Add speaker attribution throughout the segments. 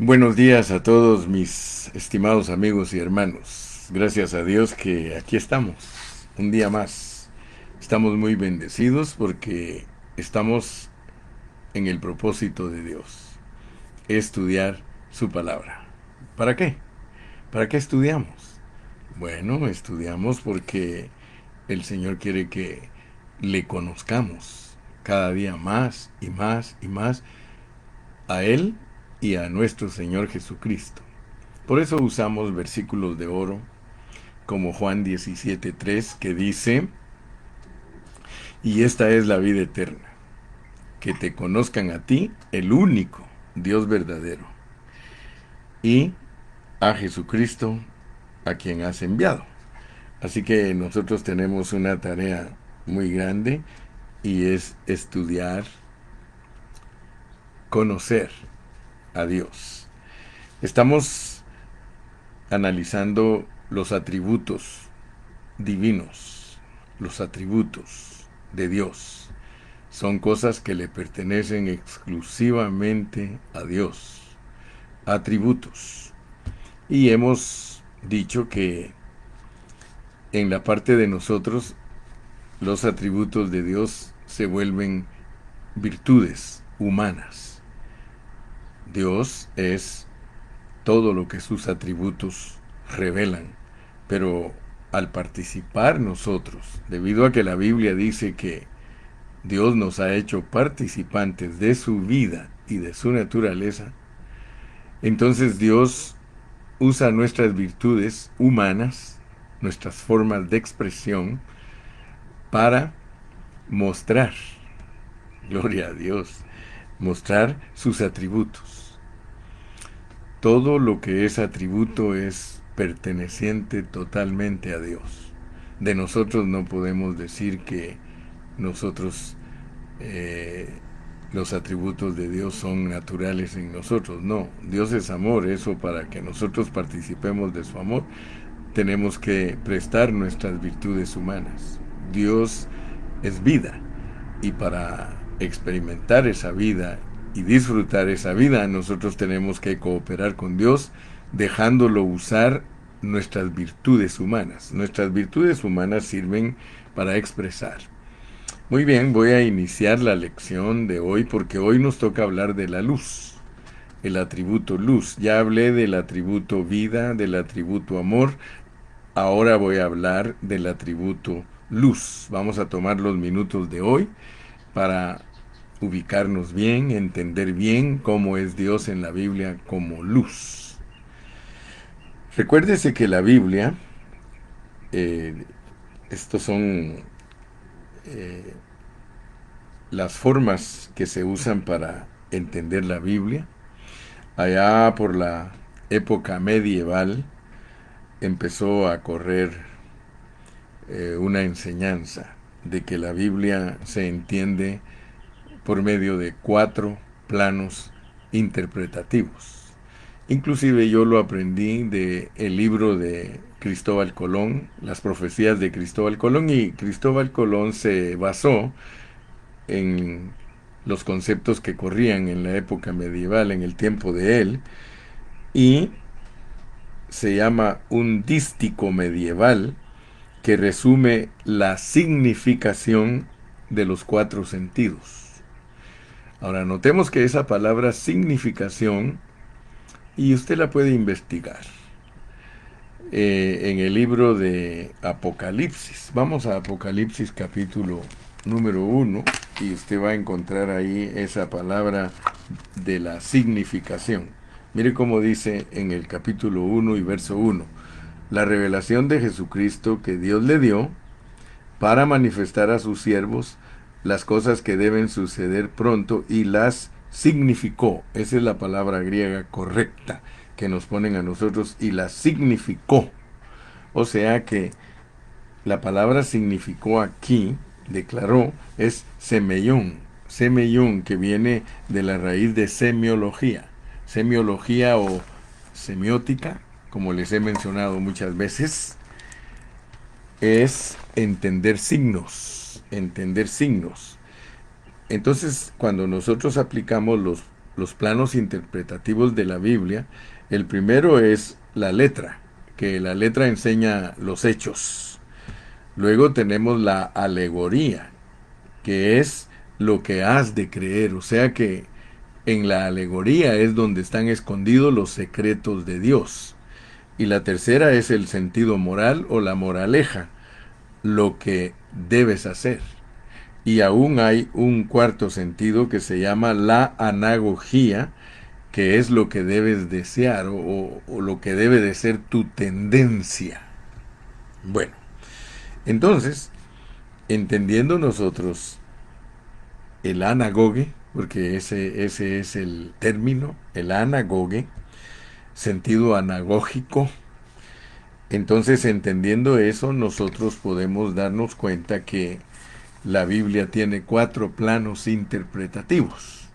Speaker 1: Buenos días a todos mis estimados amigos y hermanos. Gracias a Dios que aquí estamos, un día más. Estamos muy bendecidos porque estamos en el propósito de Dios, estudiar su palabra. ¿Para qué? ¿Para qué estudiamos? Bueno, estudiamos porque el Señor quiere que le conozcamos cada día más y más y más a Él y a nuestro Señor Jesucristo. Por eso usamos versículos de oro como Juan 17:3 que dice, y esta es la vida eterna, que te conozcan a ti, el único Dios verdadero, y a Jesucristo, a quien has enviado. Así que nosotros tenemos una tarea muy grande y es estudiar, conocer a Dios. Estamos analizando los atributos divinos, los atributos de Dios. Son cosas que le pertenecen exclusivamente a Dios. Atributos. Y hemos dicho que en la parte de nosotros los atributos de Dios se vuelven virtudes humanas. Dios es todo lo que sus atributos revelan, pero al participar nosotros, debido a que la Biblia dice que Dios nos ha hecho participantes de su vida y de su naturaleza, entonces Dios usa nuestras virtudes humanas, nuestras formas de expresión, para mostrar, gloria a Dios, mostrar sus atributos. Todo lo que es atributo es perteneciente totalmente a Dios. De nosotros no podemos decir que nosotros eh, los atributos de Dios son naturales en nosotros. No, Dios es amor. Eso, para que nosotros participemos de su amor, tenemos que prestar nuestras virtudes humanas. Dios es vida, y para experimentar esa vida y disfrutar esa vida, nosotros tenemos que cooperar con Dios, dejándolo usar nuestras virtudes humanas. Nuestras virtudes humanas sirven para expresar. Muy bien, voy a iniciar la lección de hoy porque hoy nos toca hablar de la luz, el atributo luz. Ya hablé del atributo vida, del atributo amor. Ahora voy a hablar del atributo luz. Vamos a tomar los minutos de hoy para ubicarnos bien, entender bien cómo es Dios en la Biblia como luz. Recuérdese que la Biblia, eh, estos son eh, las formas que se usan para entender la Biblia. Allá por la época medieval empezó a correr una enseñanza de que la Biblia se entiende por medio de 4 planos interpretativos. Inclusive yo lo aprendí de el libro de Cristóbal Colón, las profecías de Cristóbal Colón, y Cristóbal Colón se basó en los conceptos que corrían en la época medieval, en el tiempo de él, y se llama un dístico medieval que resume la significación de los 4 sentidos. Ahora, notemos que esa palabra significación, y usted la puede investigar, en el libro de Apocalipsis. Vamos a Apocalipsis capítulo número 1 y usted va a encontrar ahí esa palabra de la significación. Mire cómo dice en el capítulo 1 y verso 1: la revelación de Jesucristo que Dios le dio para manifestar a sus siervos las cosas que deben suceder pronto, y las significó. Esa es la palabra griega correcta que nos ponen a nosotros, y las significó. O sea que la palabra significó aquí, declaró, es semeión. Semeión, que viene de la raíz de semiología. Semiología o semiótica, como les he mencionado muchas veces, es entender signos, entender signos. Entonces, cuando nosotros aplicamos los planos interpretativos de la Biblia. El primero es la letra, que la letra enseña los hechos. Luego tenemos la alegoría, que es lo que has de creer, o sea que en la alegoría es donde están escondidos los secretos de Dios. Y la tercera es el sentido moral o la moraleja, lo que debes hacer. Y aún hay un cuarto sentido que se llama la anagogía, que es lo que debes desear o lo que debe de ser tu tendencia. Bueno, entonces, entendiendo nosotros el anagoge, porque ese es el término, el anagoge, sentido anagógico, entonces entendiendo eso nosotros podemos darnos cuenta que la Biblia tiene 4 planos interpretativos.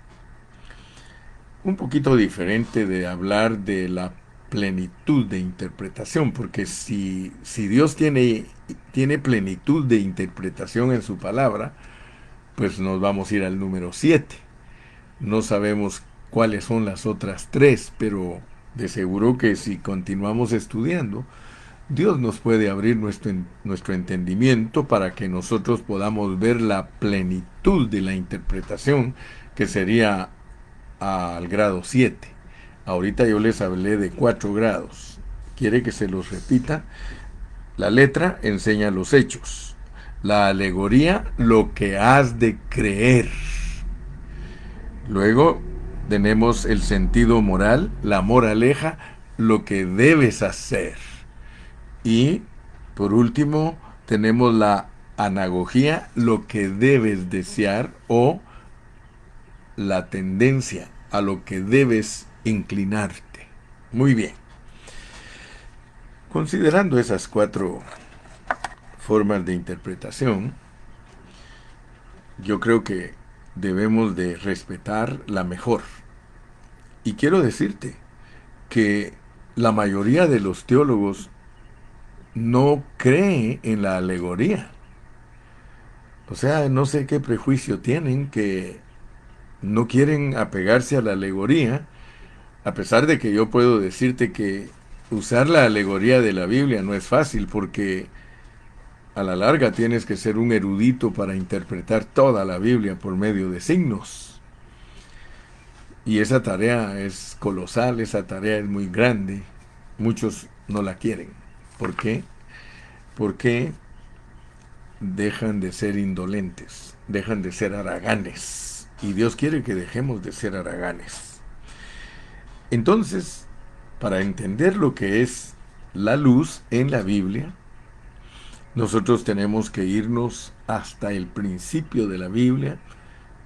Speaker 1: Un poquito diferente de hablar de la plenitud de interpretación, porque si Dios tiene plenitud de interpretación en su palabra, pues nos vamos a ir al número 7. No sabemos cuáles son las otras 3, pero de seguro que si continuamos estudiando, Dios nos puede abrir nuestro entendimiento para que nosotros podamos ver la plenitud de la interpretación, que sería al grado 7. Ahorita yo les hablé de 4 grados. ¿Quiere que se los repita? La letra enseña los hechos. La alegoría, lo que has de creer. Luego tenemos el sentido moral, la moraleja, lo que debes hacer. Y por último tenemos la anagogía, lo que debes desear o la tendencia a lo que debes inclinarte. Muy bien. Considerando esas 4 formas de interpretación, yo creo que debemos de respetar la mejor. Y quiero decirte que la mayoría de los teólogos no cree en la alegoría. O sea, no sé qué prejuicio tienen que no quieren apegarse a la alegoría, a pesar de que yo puedo decirte que usar la alegoría de la Biblia no es fácil, porque a la larga tienes que ser un erudito para interpretar toda la Biblia por medio de signos. Y esa tarea es colosal, esa tarea es muy grande. Muchos no la quieren. ¿Por qué? Porque dejan de ser indolentes, dejan de ser haraganes. Y Dios quiere que dejemos de ser haraganes. Entonces, para entender lo que es la luz en la Biblia, nosotros tenemos que irnos hasta el principio de la Biblia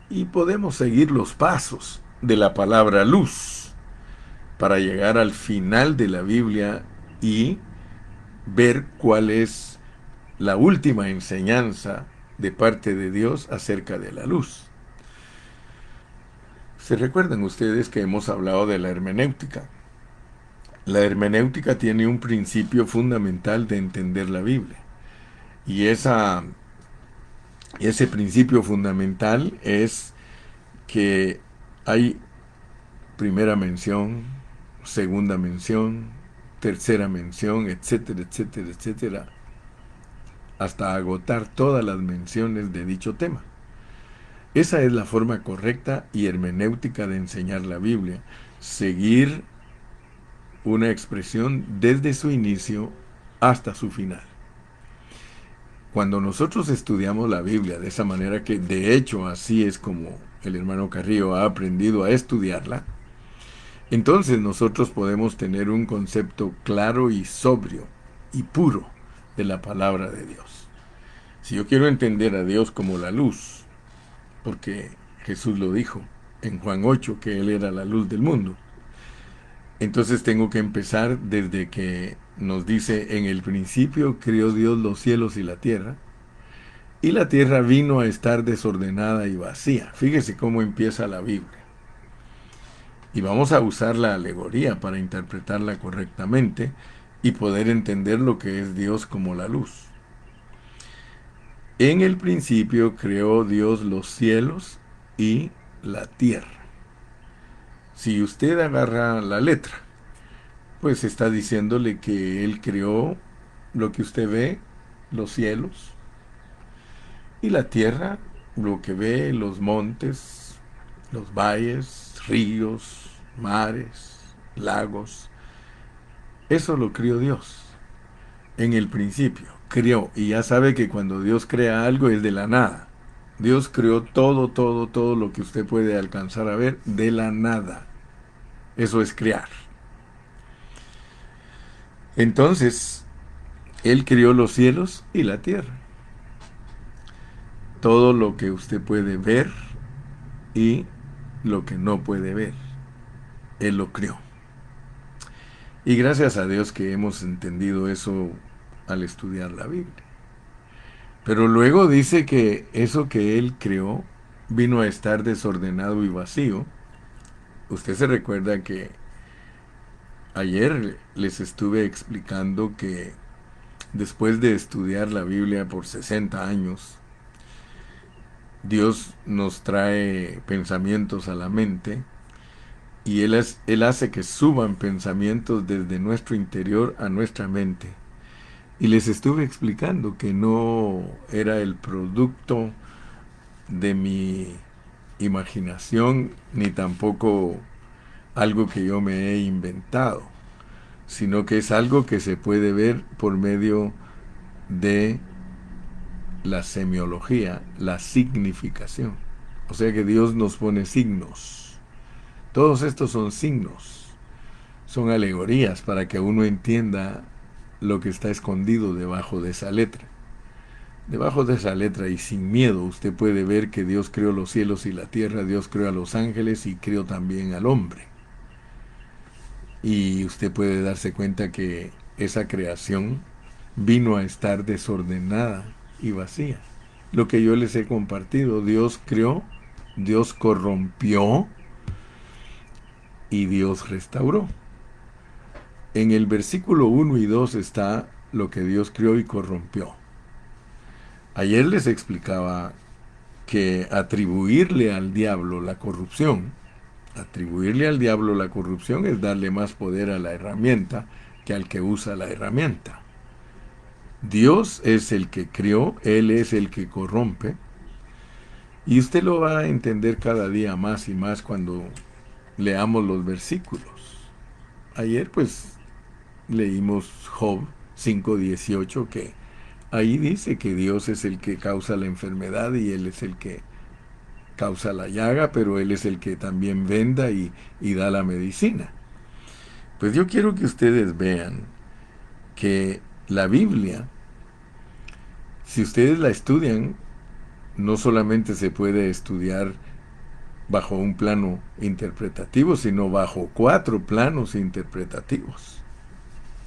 Speaker 1: y podemos seguir los pasos de la palabra luz para llegar al final de la Biblia y ver cuál es la última enseñanza de parte de Dios acerca de la luz. ¿Se recuerdan ustedes que hemos hablado de la hermenéutica? La hermenéutica tiene un principio fundamental de entender la Biblia. Y ese principio fundamental es que hay primera mención, segunda mención, tercera mención, etcétera, etcétera, etcétera, hasta agotar todas las menciones de dicho tema. Esa es la forma correcta y hermenéutica de enseñar la Biblia, seguir una expresión desde su inicio hasta su final. Cuando nosotros estudiamos la Biblia de esa manera, que de hecho así es como el hermano Carrillo ha aprendido a estudiarla, entonces nosotros podemos tener un concepto claro y sobrio y puro de la palabra de Dios. Si yo quiero entender a Dios como la luz, porque Jesús lo dijo en Juan 8, que Él era la luz del mundo, entonces tengo que empezar desde que nos dice: en el principio creó Dios los cielos y la tierra tierra vino a estar desordenada y vacía. Fíjese cómo empieza la Biblia. Y vamos a usar la alegoría para interpretarla correctamente y poder entender lo que es Dios como la luz. En el principio creó Dios los cielos y la tierra. Si usted agarra la letra, pues está diciéndole que Él creó lo que usted ve, los cielos y la tierra, lo que ve, los montes, los valles, ríos, mares, lagos. Eso lo crió Dios. En el principio, crió. Y ya sabe que cuando Dios crea algo es de la nada. Dios creó todo, todo, todo lo que usted puede alcanzar a ver de la nada. Eso es crear. Entonces, Él crió los cielos y la tierra. Todo lo que usted puede ver y lo que no puede ver. Él lo crió. Y gracias a Dios que hemos entendido eso al estudiar la Biblia. Pero luego dice que eso que Él creó vino a estar desordenado y vacío. Usted se recuerda que ayer les estuve explicando que después de estudiar la Biblia por 60 años, Dios nos trae pensamientos a la mente y Él hace que suban pensamientos desde nuestro interior a nuestra mente. Y les estuve explicando que no era el producto de mi imaginación ni tampoco algo que yo me he inventado, sino que es algo que se puede ver por medio de la semiología, la significación. O sea que Dios nos pone signos. Todos estos son signos, son alegorías para que uno entienda lo que está escondido debajo de esa letra. Debajo de esa letra y sin miedo usted puede ver que Dios creó los cielos y la tierra, Dios creó a los ángeles y creó también al hombre. Y usted puede darse cuenta que esa creación vino a estar desordenada y vacía. Lo que yo les he compartido, Dios creó, Dios corrompió y Dios restauró. En el versículo 1 y 2 está lo que Dios creó y corrompió. Ayer les explicaba que atribuirle al diablo la corrupción es darle más poder a la herramienta que al que usa la herramienta. Dios es el que creó, Él es el que corrompe, y usted lo va a entender cada día más y más cuando leamos los versículos. Ayer pues leímos Job 5:18, que ahí dice que Dios es el que causa la enfermedad y Él es el que causa la llaga, pero Él es el que también venda y da la medicina. Pues yo quiero que ustedes vean que la Biblia, si ustedes la estudian, no solamente se puede estudiar bajo un plano interpretativo, sino bajo 4 planos interpretativos.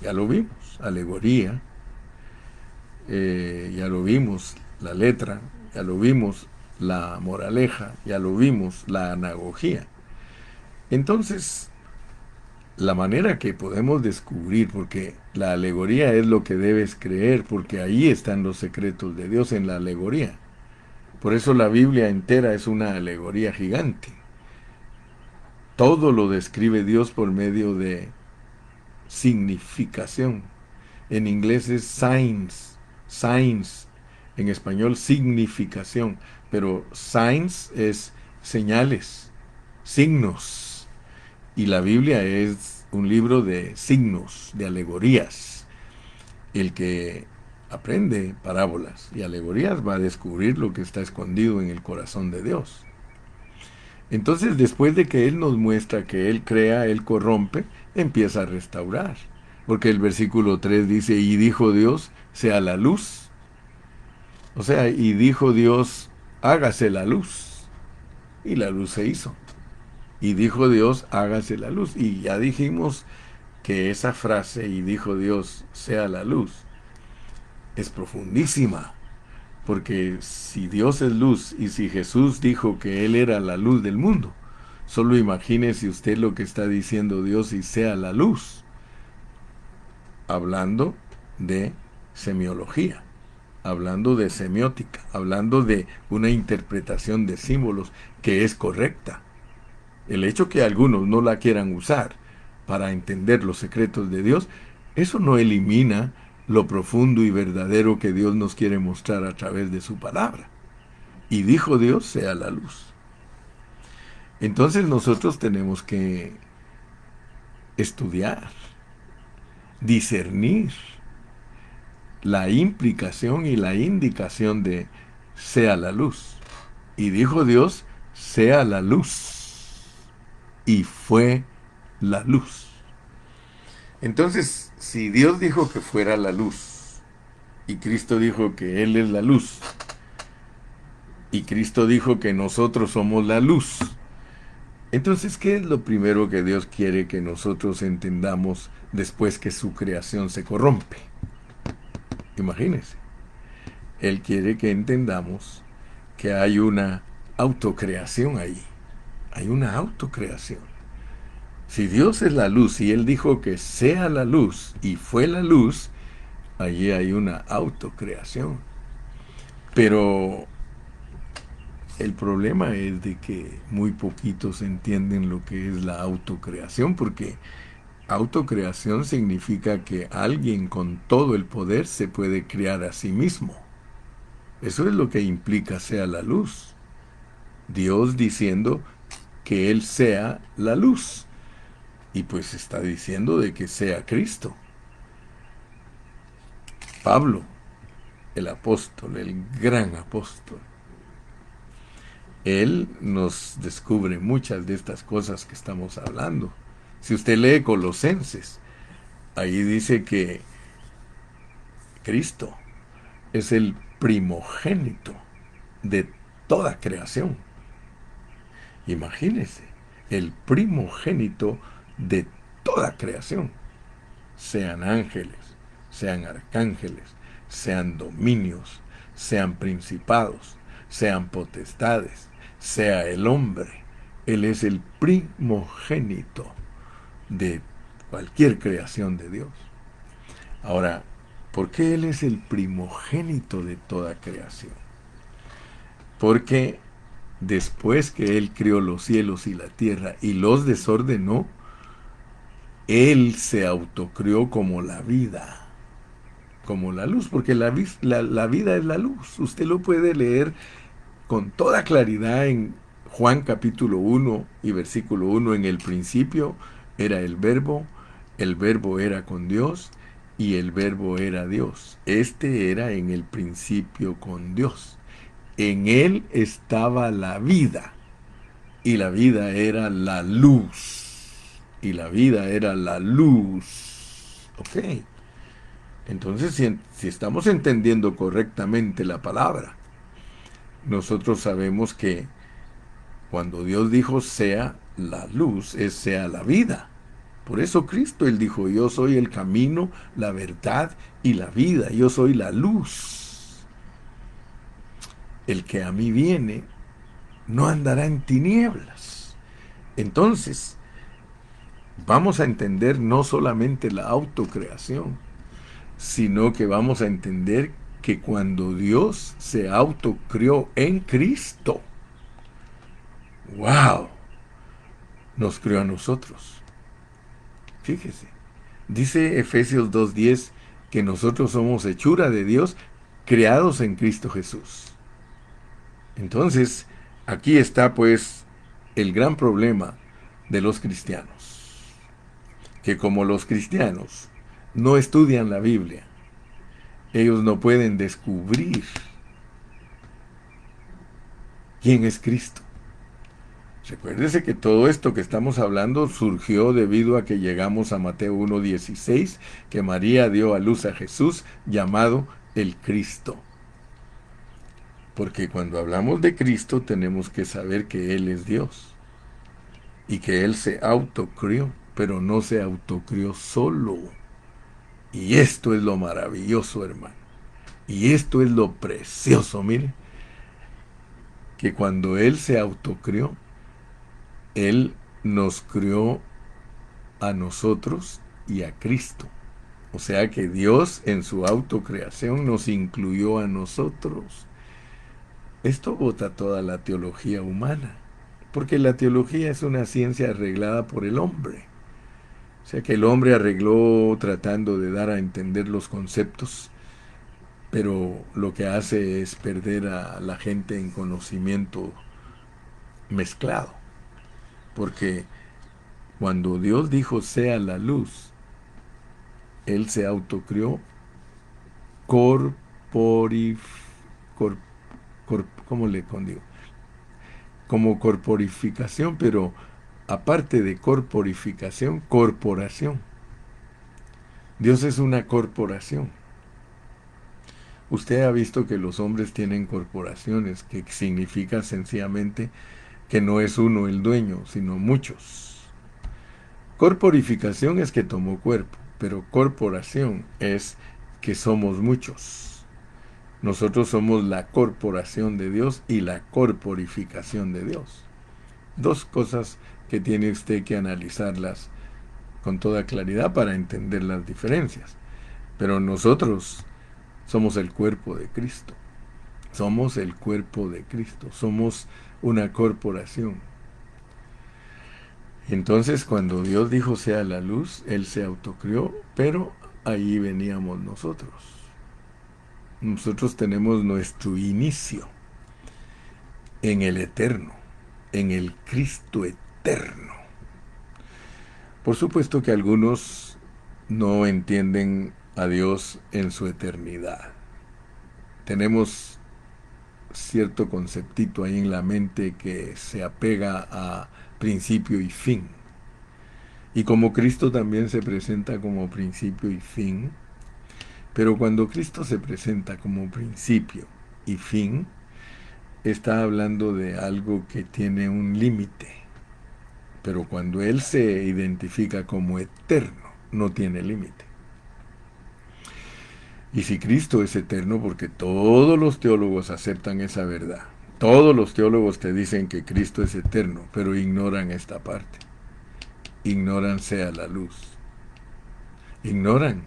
Speaker 1: Ya lo vimos, alegoría, ya lo vimos, la letra, ya lo vimos, la moraleja, ya lo vimos, la anagogía. Entonces, la manera que podemos descubrir, porque la alegoría es lo que debes creer, porque ahí están los secretos de Dios en la alegoría. Por eso la Biblia entera es una alegoría gigante. Todo lo describe Dios por medio de significación. En inglés es signs, signs. En español significación, pero signs es señales, signos. Y la Biblia es un libro de signos, de alegorías. El que aprende parábolas y alegorías va a descubrir lo que está escondido en el corazón de Dios. Entonces, después de que Él nos muestra que Él crea, Él corrompe, empieza a restaurar. Porque el versículo 3 dice, y dijo Dios, sea la luz. O sea, y dijo Dios, hágase la luz. Y la luz se hizo. Y dijo Dios, hágase la luz. Y ya dijimos que esa frase, y dijo Dios, sea la luz, es profundísima. Porque si Dios es luz y si Jesús dijo que Él era la luz del mundo, solo imagínese usted lo que está diciendo Dios y sea la luz. Hablando de semiología, hablando de semiótica, hablando de una interpretación de símbolos que es correcta. El hecho que algunos no la quieran usar para entender los secretos de Dios, eso no elimina lo profundo y verdadero que Dios nos quiere mostrar a través de su palabra. Y dijo Dios, sea la luz. Entonces nosotros tenemos que estudiar, discernir la implicación y la indicación de sea la luz. Y dijo Dios, sea la luz. Y fue la luz. Entonces, si Dios dijo que fuera la luz, y Cristo dijo que Él es la luz, y Cristo dijo que nosotros somos la luz, entonces, ¿qué es lo primero que Dios quiere que nosotros entendamos después que su creación se corrompe? Imagínense. Él quiere que entendamos que hay una autocreación ahí. Hay una autocreación. Si Dios es la luz y Él dijo que sea la luz y fue la luz, allí hay una autocreación. Pero el problema es de que muy poquitos entienden lo que es la autocreación, porque autocreación significa que alguien con todo el poder se puede crear a sí mismo. Eso es lo que implica sea la luz. Dios diciendo que Él sea la luz. Y pues está diciendo de que sea Cristo. Pablo, el apóstol, el gran apóstol. Él nos descubre muchas de estas cosas que estamos hablando. Si usted lee Colosenses, ahí dice que Cristo es el primogénito de toda creación. Imagínese, el primogénito de toda creación. Sean ángeles, sean arcángeles, sean dominios, sean principados, sean potestades, sea el hombre. Él es el primogénito de cualquier creación de Dios. Ahora, ¿por qué Él es el primogénito de toda creación? Porque después que Él creó los cielos y la tierra y los desordenó, Él se autocrió como la vida, como la luz, porque la vida es la luz. Usted lo puede leer con toda claridad en Juan capítulo 1 y versículo 1. En el principio era el verbo era con Dios y el verbo era Dios. Este era en el principio con Dios. En él estaba la vida y la vida era la luz. Y la vida era la luz. Ok. Entonces, si estamos entendiendo correctamente la palabra, nosotros sabemos que cuando Dios dijo sea la luz, es sea la vida. Por eso Cristo, Él dijo, yo soy el camino, la verdad y la vida. Yo soy la luz. El que a mí viene no andará en tinieblas. Entonces, vamos a entender no solamente la autocreación, sino que vamos a entender que cuando Dios se autocrió en Cristo, ¡wow! Nos creó a nosotros. Fíjese, dice Efesios 2:10 que nosotros somos hechura de Dios, creados en Cristo Jesús. Entonces, aquí está pues el gran problema de los cristianos, que como los cristianos no estudian la Biblia, ellos no pueden descubrir quién es Cristo. Recuérdese que todo esto que estamos hablando surgió debido a que llegamos a Mateo 1:16, que María dio a luz a Jesús llamado el Cristo. Porque cuando hablamos de Cristo tenemos que saber que Él es Dios y que Él se autocrió, pero no se autocrió solo. Y esto es lo maravilloso, hermano. Y esto es lo precioso, mire, que cuando Él se autocrió, Él nos crió a nosotros y a Cristo. O sea que Dios en su autocreación nos incluyó a nosotros. Esto bota toda la teología humana. porque la teología es una ciencia arreglada por el hombre. O sea que el hombre arregló tratando de dar a entender los conceptos, pero lo que hace es perder a la gente en conocimiento mezclado. Porque cuando Dios dijo sea la luz, Él se autocrió corporif, cor- ¿cómo le condigo? Como corporificación, pero aparte de corporificación, corporación. Dios es una corporación. Usted ha visto que los hombres tienen corporaciones, que significa sencillamente que no es uno el dueño, sino muchos. Corporificación es que tomó cuerpo, pero corporación es que somos muchos. Nosotros somos la corporación de Dios y la corporificación de Dios. Dos cosas que tiene usted que analizarlas con toda claridad para entender las diferencias. Pero nosotros somos el cuerpo de Cristo. Somos el cuerpo de Cristo. Somos una corporación. Entonces, cuando Dios dijo sea la luz, Él se autocrió, pero ahí veníamos nosotros. Nosotros tenemos nuestro inicio en el eterno, en el Cristo eterno. Por supuesto que algunos no entienden a Dios en su eternidad. Tenemos cierto conceptito ahí en la mente que se apega a principio y fin. Y como Cristo también se presenta como principio y fin, pero cuando Cristo se presenta como principio y fin, está hablando de algo que tiene un límite. Pero cuando Él se identifica como eterno, no tiene límite. Y si Cristo es eterno, porque todos los teólogos aceptan esa verdad, todos los teólogos te dicen que Cristo es eterno, pero ignoran esta parte. Ignoran sea la luz. Ignoran.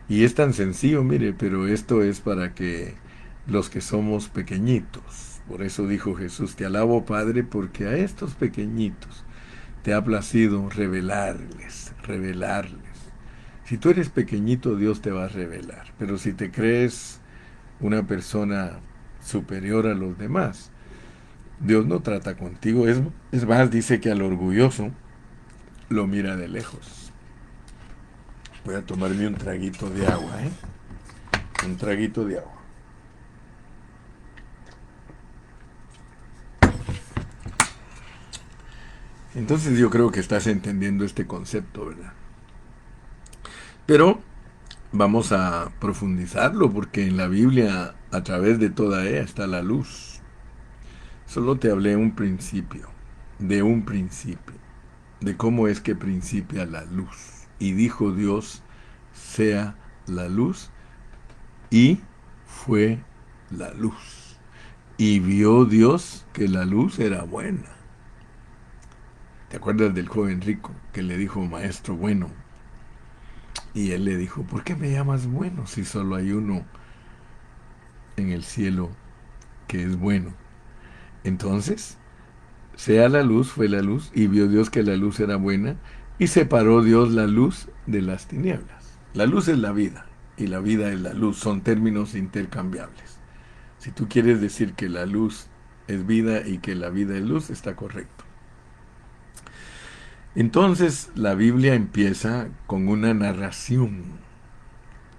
Speaker 1: Y es tan sencillo, mire, pero esto es para que los que somos pequeñitos. Por eso dijo Jesús, te alabo Padre, porque a estos pequeñitos te ha placido revelarles, revelarles. Si tú eres pequeñito, Dios te va a revelar. Pero si te crees una superior a los demás, Dios no trata contigo. Es más, dice que al orgulloso lo mira de lejos. Voy a tomarme un traguito de agua, ¿eh? Un traguito de agua. Entonces yo creo que estás entendiendo este concepto, ¿verdad? Pero vamos a profundizarlo porque en la Biblia, a través de toda ella, está la luz. Solo te hablé un principio, de cómo es que principia la luz. Y dijo Dios, sea la luz, y fue la luz. Y vio Dios que la luz era buena. ¿Te acuerdas del joven rico que le dijo, maestro bueno? Y él le dijo, ¿por qué me llamas bueno si solo hay uno en el cielo que es bueno? Entonces, sea la luz, fue la luz, y vio Dios que la luz era buena, y separó Dios la luz de las tinieblas. La luz es la vida, y la vida es la luz, son términos intercambiables. Si tú quieres decir que la luz es vida y que la vida es luz, está correcto. Entonces, la Biblia empieza con una narración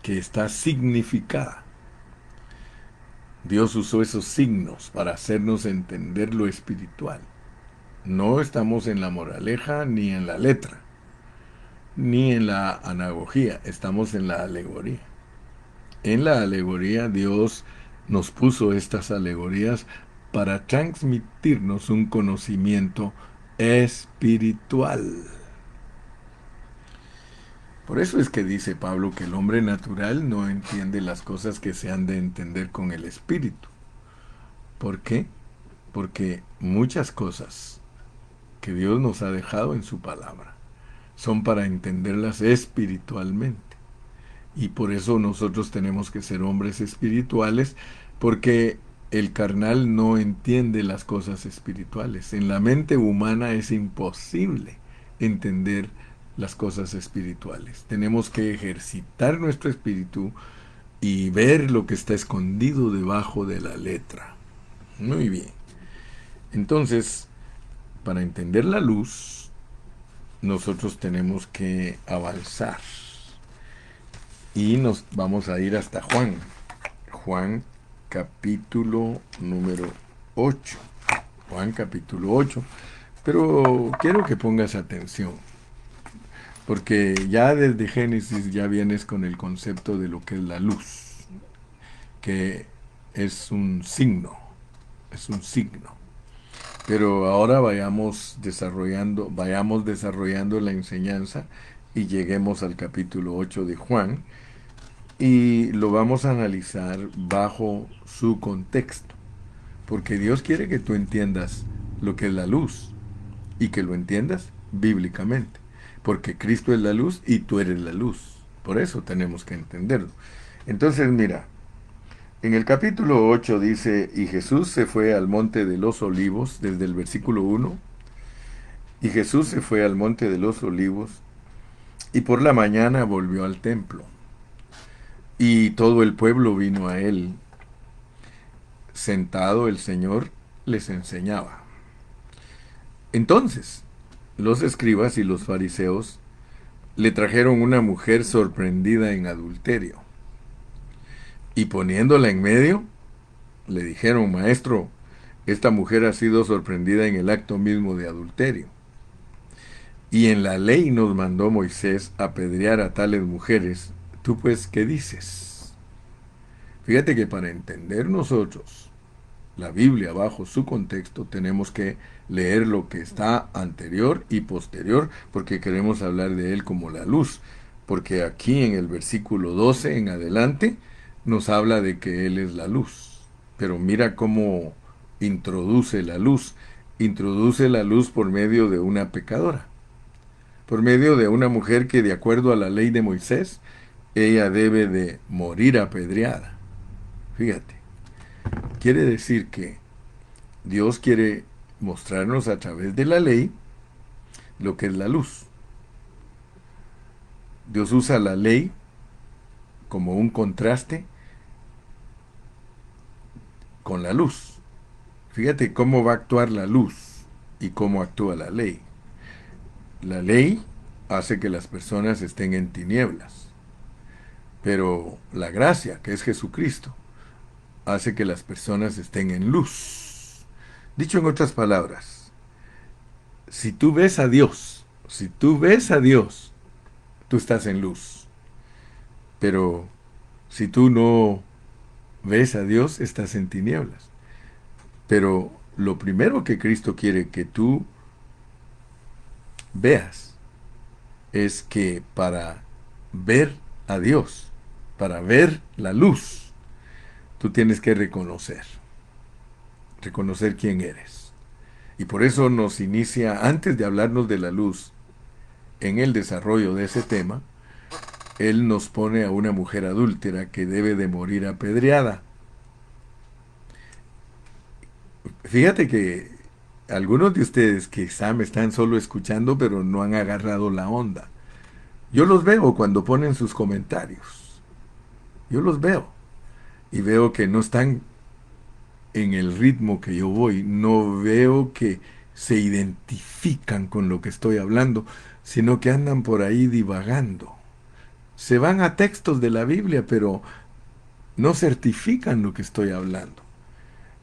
Speaker 1: que está significada. Dios usó esos signos para hacernos entender lo espiritual. No estamos en la moraleja ni en la letra, ni en la anagogía, estamos en la alegoría. En la alegoría Dios nos puso estas alegorías para transmitirnos un conocimiento espiritual. Por eso es que dice Pablo que el hombre natural no entiende las cosas que se han de entender con el espíritu. ¿Por qué? Porque muchas cosas que Dios nos ha dejado en su palabra son para entenderlas espiritualmente. Y por eso nosotros tenemos que ser hombres espirituales, porque el carnal no entiende las cosas espirituales. En la mente humana es imposible entender las cosas espirituales. Tenemos que ejercitar nuestro espíritu y ver lo que está escondido debajo de la letra. Muy bien. Entonces, para entender la luz, nosotros tenemos que avanzar. Y nos vamos a ir hasta Juan. Juan capítulo número 8. Juan capítulo 8. Pero quiero que pongas atención, porque ya desde Génesis ya vienes con el concepto de lo que es la luz, que es un signo, es un signo. Pero ahora vayamos desarrollando la enseñanza y lleguemos al capítulo 8 de Juan y lo vamos a analizar bajo su contexto, porque Dios quiere que tú entiendas lo que es la luz y que lo entiendas bíblicamente, porque Cristo es la luz y tú eres la luz. Por eso tenemos que entenderlo. Entonces, mira, en el capítulo 8 dice, y Jesús se fue al monte de los olivos, desde el versículo 1, y Jesús se fue al monte de los olivos, y por la mañana volvió al templo, y todo el pueblo vino a él. Sentado el Señor les enseñaba. Entonces, los escribas y los fariseos le trajeron una mujer sorprendida en adulterio, y poniéndola en medio, le dijeron, Maestro, esta mujer ha sido sorprendida en el acto mismo de adulterio. Y en la ley nos mandó Moisés apedrear a tales mujeres. ¿Tú pues qué dices? Fíjate que para entender nosotros la Biblia bajo su contexto tenemos que leer lo que está anterior y posterior, porque queremos hablar de él como la luz. Porque aquí en el versículo 12 en adelante nos habla de que él es la luz. Pero mira cómo introduce la luz. Introduce la luz por medio de una pecadora, por medio de una mujer que, de acuerdo a la ley de Moisés, ella debe de morir apedreada. Fíjate, quiere decir que Dios quiere mostrarnos a través de la ley lo que es la luz. Dios usa la ley como un contraste con la luz. Fíjate cómo va a actuar la luz y cómo actúa la ley. La ley hace que las personas estén en tinieblas, pero la gracia, que es Jesucristo, hace que las personas estén en luz. Dicho en otras palabras, si tú ves a Dios, tú estás en luz. Pero si tú no ves a Dios, estás en tinieblas. Pero lo primero que Cristo quiere que tú veas es que para ver a Dios, para ver la luz, tú tienes que reconocer quién eres. Y por eso nos inicia, antes de hablarnos de la luz, en el desarrollo de ese tema, Él nos pone a una mujer adúltera que debe de morir apedreada. Fíjate que algunos de ustedes quizá me están solo escuchando, pero no han agarrado la onda. Yo los veo cuando ponen sus comentarios. Yo los veo. Y veo que no están en el ritmo que yo voy. No veo que se identifican con lo que estoy hablando, sino que andan por ahí divagando. Se van a textos de la Biblia, pero no certifican lo que estoy hablando.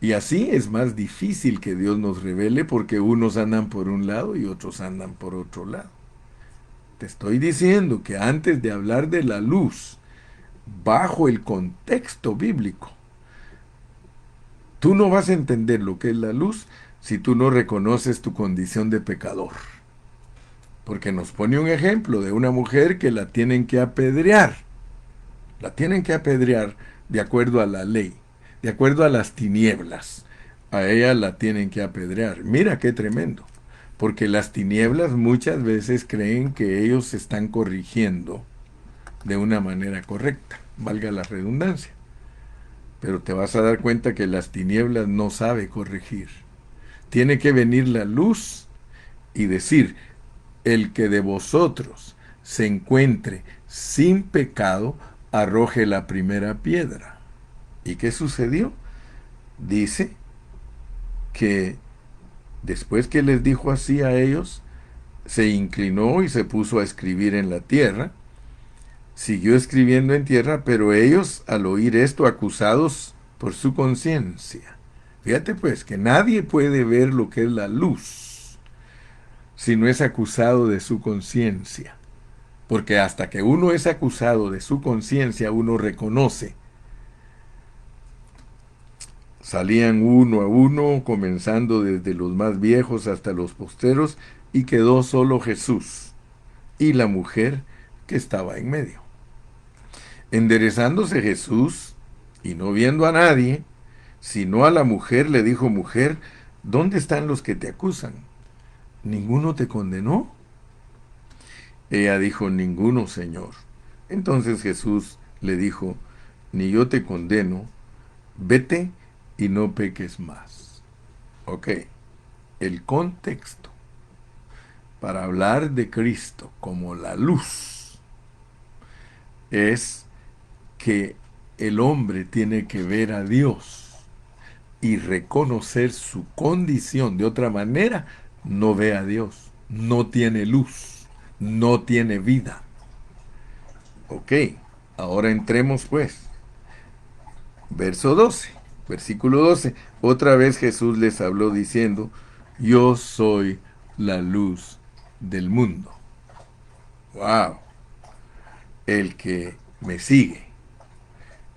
Speaker 1: Y así es más difícil que Dios nos revele porque unos andan por un lado y otros andan por otro lado. Te estoy diciendo que antes de hablar de la luz, bajo el contexto bíblico, tú no vas a entender lo que es la luz si tú no reconoces tu condición de pecador. Porque nos pone un ejemplo de una mujer que la tienen que apedrear. La tienen que apedrear de acuerdo a la ley, de acuerdo a las tinieblas. A ella la tienen que apedrear. Mira qué tremendo. Porque las tinieblas muchas veces creen que ellos se están corrigiendo de una manera correcta, valga la redundancia. pero te vas a dar cuenta que las tinieblas no sabe corregir. Tiene que venir la luz y decir, el que de vosotros se encuentre sin pecado, arroje la primera piedra. ¿Y qué sucedió? Dice que después que les dijo así a ellos, se inclinó y se puso a escribir en la tierra. Siguió escribiendo en tierra, pero ellos, al oír esto, acusados por su conciencia. Fíjate pues que nadie puede ver lo que es la luz si no es acusado de su conciencia. Porque hasta que uno es acusado de su conciencia, uno reconoce. Salían uno a uno, comenzando desde los más viejos hasta los posteros, y quedó solo Jesús y la mujer que estaba en medio. Enderezándose Jesús, y no viendo a nadie, sino a la mujer, le dijo: mujer, ¿dónde están los que te acusan? ¿Ninguno te condenó? Ella dijo: ninguno, Señor. Entonces Jesús le dijo: ni yo te condeno, vete y no peques más. Ok, el contexto para hablar de Cristo como la luz es que el hombre tiene que ver a Dios y reconocer su condición. De otra manera, no ve a Dios, no tiene luz, no tiene vida. Ok, ahora entremos pues. Verso 12, versículo 12. Otra vez Jesús les habló diciendo: yo soy la luz del mundo. ¡Wow! El que me sigue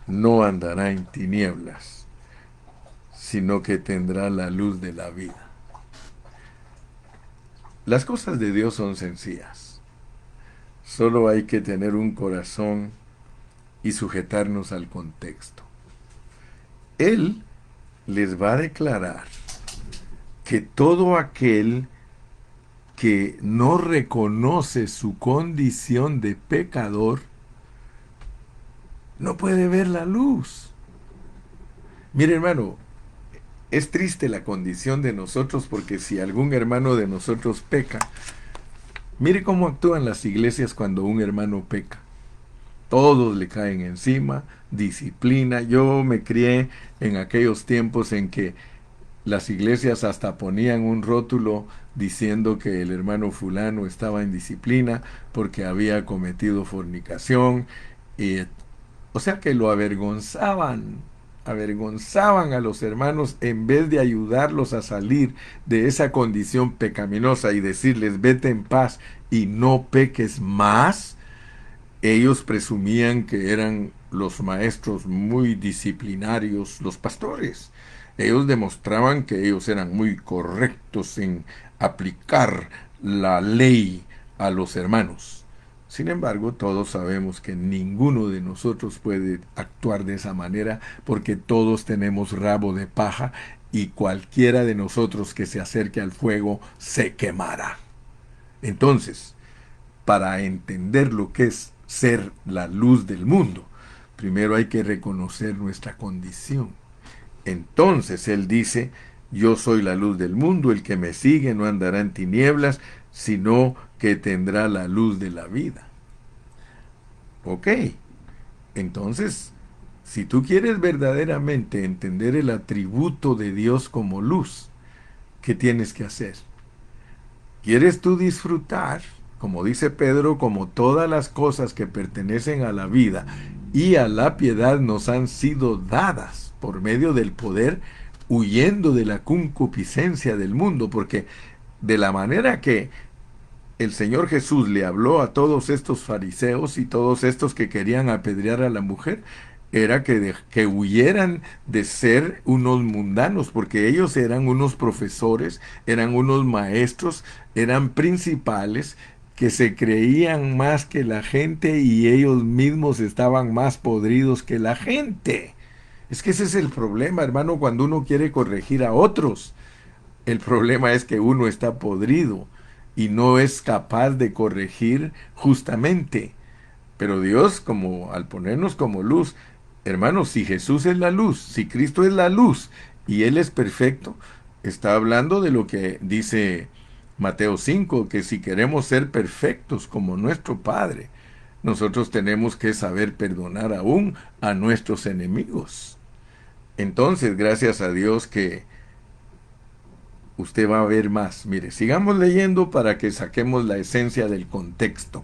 Speaker 1: no andará en tinieblas, sino que tendrá la luz de la vida. Las cosas de Dios son sencillas. Solo hay que tener un corazón y sujetarnos al contexto. Él les va a declarar que todo aquel que no reconoce su condición de pecador no puede ver la luz. Mire, hermano, es triste la condición de nosotros, porque si algún hermano de nosotros peca, mire cómo actúan las iglesias cuando un hermano peca. Todos le caen encima, disciplina. Yo me crié en aquellos tiempos en que las iglesias hasta ponían un rótulo diciendo que el hermano fulano estaba en disciplina porque había cometido fornicación. O sea que lo avergonzaban a los hermanos en vez de ayudarlos a salir de esa condición pecaminosa y decirles: vete en paz y no peques más. Ellos presumían que eran los maestros muy disciplinarios, los pastores. Ellos demostraban que ellos eran muy correctos en aplicar la ley a los hermanos. Sin embargo, todos sabemos que ninguno de nosotros puede actuar de esa manera, porque todos tenemos rabo de paja y cualquiera de nosotros que se acerque al fuego se quemará. Entonces, para entender lo que es ser la luz del mundo, primero hay que reconocer nuestra condición. Entonces Él dice: yo soy la luz del mundo, el que me sigue no andará en tinieblas, sino que tendrá la luz de la vida. Ok, entonces, si tú quieres verdaderamente entender el atributo de Dios como luz, ¿qué tienes que hacer? ¿Quieres tú disfrutar, como dice Pedro, como todas las cosas que pertenecen a la vida y a la piedad nos han sido dadas por medio del poder, huyendo de la concupiscencia del mundo? Porque de la manera que el Señor Jesús le habló a todos estos fariseos y todos estos que querían apedrear a la mujer, era que huyeran de ser unos mundanos, porque ellos eran unos profesores, eran unos maestros, eran principales, que se creían más que la gente y ellos mismos estaban más podridos que la gente. Es que ese es el problema, hermano, cuando uno quiere corregir a otros. El problema es que uno está podrido y no es capaz de corregir justamente. Pero Dios, como al ponernos como luz, Hermanos, si Jesús es la luz, si Cristo es la luz y Él es perfecto, está hablando de lo que dice Mateo 5, que si queremos ser perfectos como nuestro Padre, nosotros tenemos que saber perdonar aún a nuestros enemigos. Entonces, gracias a Dios que usted va a ver más. Mire, sigamos leyendo para que saquemos la esencia del contexto.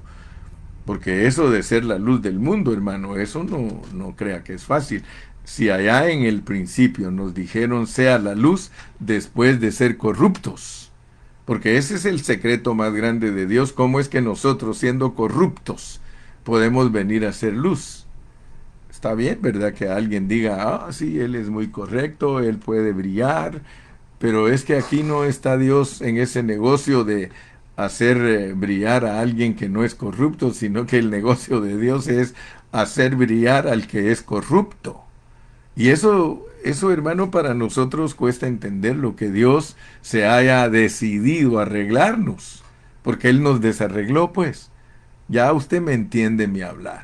Speaker 1: Porque eso de ser la luz del mundo, hermano, eso no crea que es fácil. Si allá en el principio nos dijeron sea la luz después de ser corruptos. Porque ese es el secreto más grande de Dios, cómo es que nosotros siendo corruptos podemos venir a ser luz. Está bien, ¿verdad? Que alguien diga, ah, sí, él es muy correcto, él puede brillar, pero es que aquí no está Dios en ese negocio de hacer brillar a alguien que no es corrupto, sino que el negocio de Dios es hacer brillar al que es corrupto. Y eso, hermano, para nosotros cuesta entender lo que Dios se haya decidido arreglarnos, porque Él nos desarregló, pues. Ya usted me entiende mi hablar.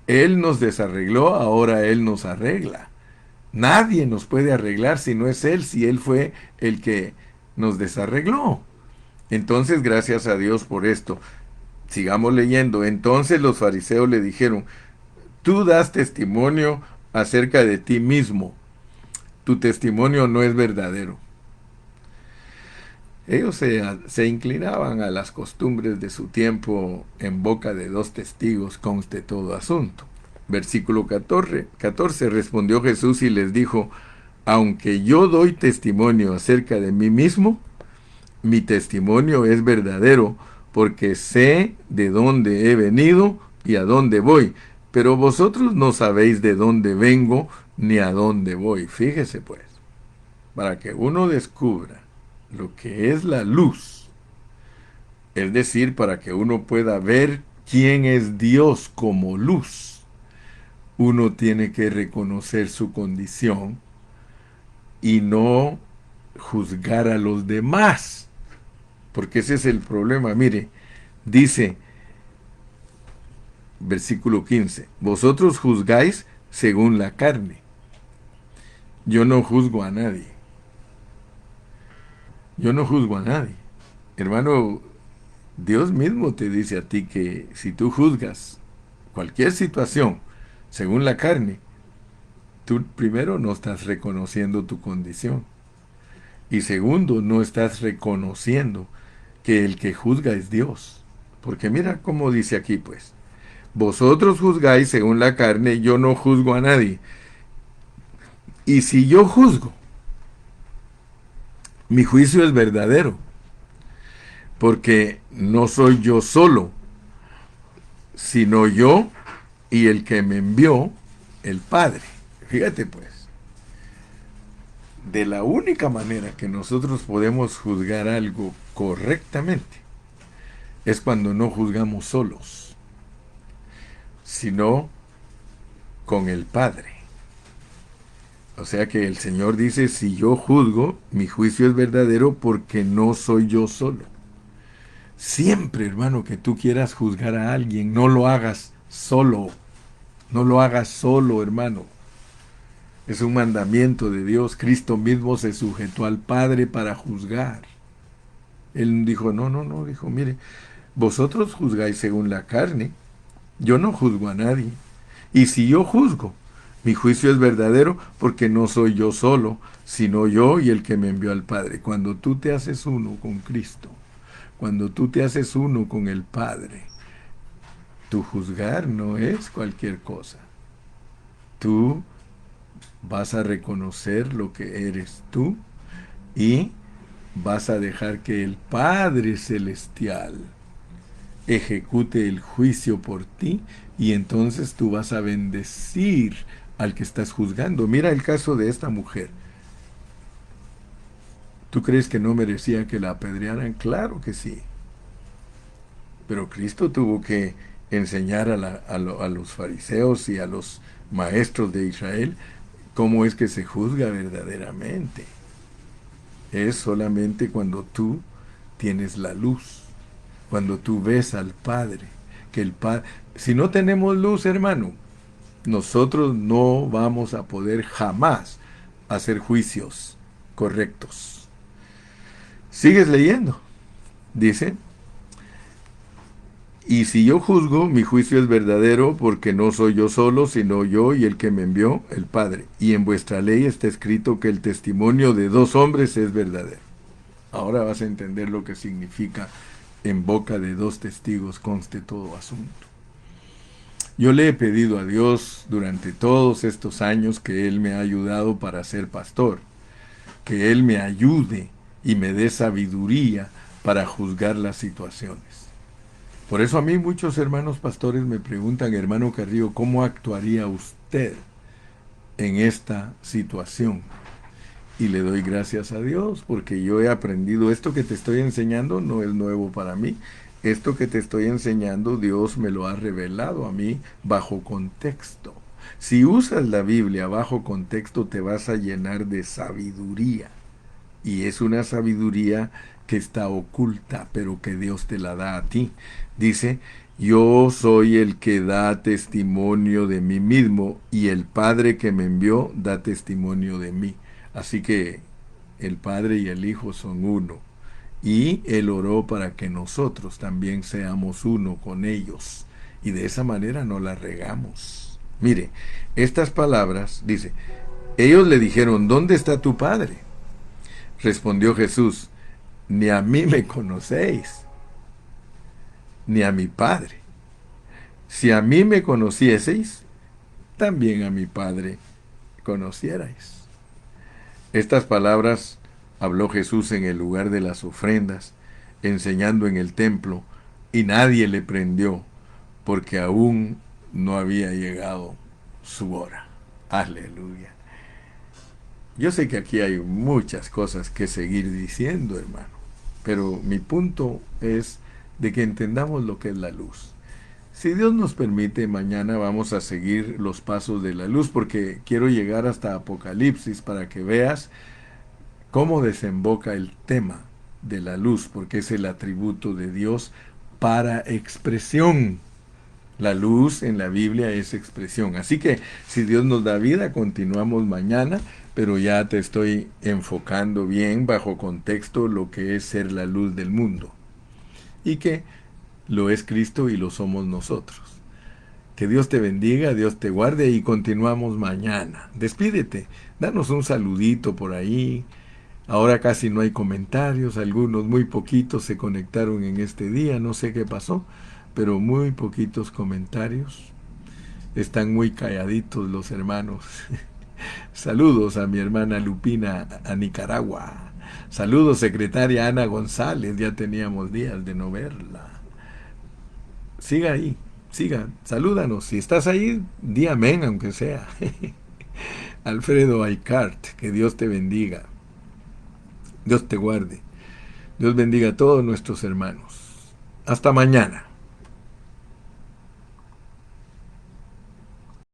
Speaker 1: Él nos desarregló, ahora Él nos arregla. Nadie nos puede arreglar si no es Él, si Él fue el que nos desarregló. Entonces, gracias a Dios por esto. Sigamos leyendo. Entonces los fariseos le dijeron, tú das testimonio acerca de ti mismo. Tu testimonio no es verdadero. Ellos se inclinaban a las costumbres de su tiempo en boca de dos testigos, conste todo asunto. Versículo 14 respondió Jesús y les dijo, aunque yo doy testimonio acerca de mí mismo, mi testimonio es verdadero, porque sé de dónde he venido y a dónde voy, pero vosotros no sabéis de dónde vengo ni a dónde voy. Fíjese pues, para que uno descubra lo que es la luz, es decir, para que uno pueda ver quién es Dios como luz, uno tiene que reconocer su condición y no juzgar a los demás, porque ese es el problema. Mire, dice, versículo 15, vosotros juzgáis según la carne. Yo no juzgo a nadie. Yo no juzgo a nadie. Hermano, Dios mismo te dice a ti que si tú juzgas cualquier situación según la carne, tú primero no estás reconociendo tu condición. Y segundo, no estás reconociendo que el que juzga es Dios. Porque mira cómo dice aquí, pues. Vosotros juzgáis según la carne, yo no juzgo a nadie. Y si yo juzgo, mi juicio es verdadero, porque no soy yo solo, sino yo y el que me envió, el Padre. Fíjate pues, de la única manera que nosotros podemos juzgar algo correctamente es cuando no juzgamos solos, sino con el Padre. O sea que el Señor dice, si yo juzgo, mi juicio es verdadero porque no soy yo solo. Siempre, hermano, que tú quieras juzgar a alguien, no lo hagas solo. No lo hagas solo, hermano. Es un mandamiento de Dios. Cristo mismo se sujetó al Padre para juzgar. Él dijo, no, dijo, mire, vosotros juzgáis según la carne, yo no juzgo a nadie. Y si yo juzgo, mi juicio es verdadero porque no soy yo solo, sino yo y el que me envió al Padre. Cuando tú te haces uno con Cristo, cuando tú te haces uno con el Padre, tu juzgar no es cualquier cosa. Tú vas a reconocer lo que eres tú y vas a dejar que el Padre Celestial ejecute el juicio por ti y entonces tú vas a bendecir al que estás juzgando. Mira el caso de esta mujer. ¿Tú crees que no merecía que la apedrearan? Claro que sí. Pero Cristo tuvo que enseñar a los fariseos y a los maestros de Israel cómo es que se juzga verdaderamente. Es solamente cuando tú tienes la luz, cuando tú ves al Padre, que el Padre, si no tenemos luz, hermano, nosotros no vamos a poder jamás hacer juicios correctos. Sigues leyendo. Dice, y si yo juzgo, mi juicio es verdadero, porque no soy yo solo, sino yo y el que me envió, el Padre. Y en vuestra ley está escrito que el testimonio de dos hombres es verdadero. Ahora vas a entender lo que significa en boca de dos testigos conste todo asunto. Yo le he pedido a Dios durante todos estos años que Él me ha ayudado para ser pastor, que Él me ayude y me dé sabiduría para juzgar las situaciones. Por eso a mí muchos hermanos pastores me preguntan, hermano Carrillo, ¿cómo actuaría usted en esta situación? Y le doy gracias a Dios porque yo he aprendido esto que te estoy enseñando, no es nuevo para mí. Esto que te estoy enseñando, Dios me lo ha revelado a mí bajo contexto. Si usas la Biblia bajo contexto, te vas a llenar de sabiduría. Y es una sabiduría que está oculta, pero que Dios te la da a ti. Dice, yo soy el que da testimonio de mí mismo y el Padre que me envió da testimonio de mí. Así que el Padre y el Hijo son uno. Y Él oró para que nosotros también seamos uno con ellos. Y de esa manera no la regamos. Mire, estas palabras, dice, ellos le dijeron, ¿dónde está tu Padre? Respondió Jesús, ni a mí me conocéis, ni a mi Padre. Si a mí me conocieseis, también a mi Padre conocierais. Estas palabras habló Jesús en el lugar de las ofrendas, enseñando en el templo, y nadie le prendió, porque aún no había llegado su hora. Aleluya. Yo sé que aquí hay muchas cosas que seguir diciendo, hermano, pero mi punto es de que entendamos lo que es la luz. Si Dios nos permite, mañana vamos a seguir los pasos de la luz, porque quiero llegar hasta Apocalipsis para que veas cómo desemboca el tema de la luz, porque es el atributo de Dios para expresión. La luz en la Biblia es expresión. Así que si Dios nos da vida, continuamos mañana, pero ya te estoy enfocando bien bajo contexto lo que es ser la luz del mundo. Y que lo es Cristo y lo somos nosotros. Que Dios te bendiga, Dios te guarde y continuamos mañana. Despídete, danos un saludito por ahí. Ahora casi no hay comentarios, algunos muy poquitos se conectaron en este día, no sé qué pasó, pero muy poquitos comentarios. Están muy calladitos los hermanos. Saludos a mi hermana Lupina a Nicaragua. Saludos secretaria Ana González, ya teníamos días de no verla. Siga ahí, siga, salúdanos. Si estás ahí, di amén aunque sea. Alfredo Aicart, que Dios te bendiga. Dios te guarde. Dios bendiga a todos nuestros hermanos. Hasta mañana.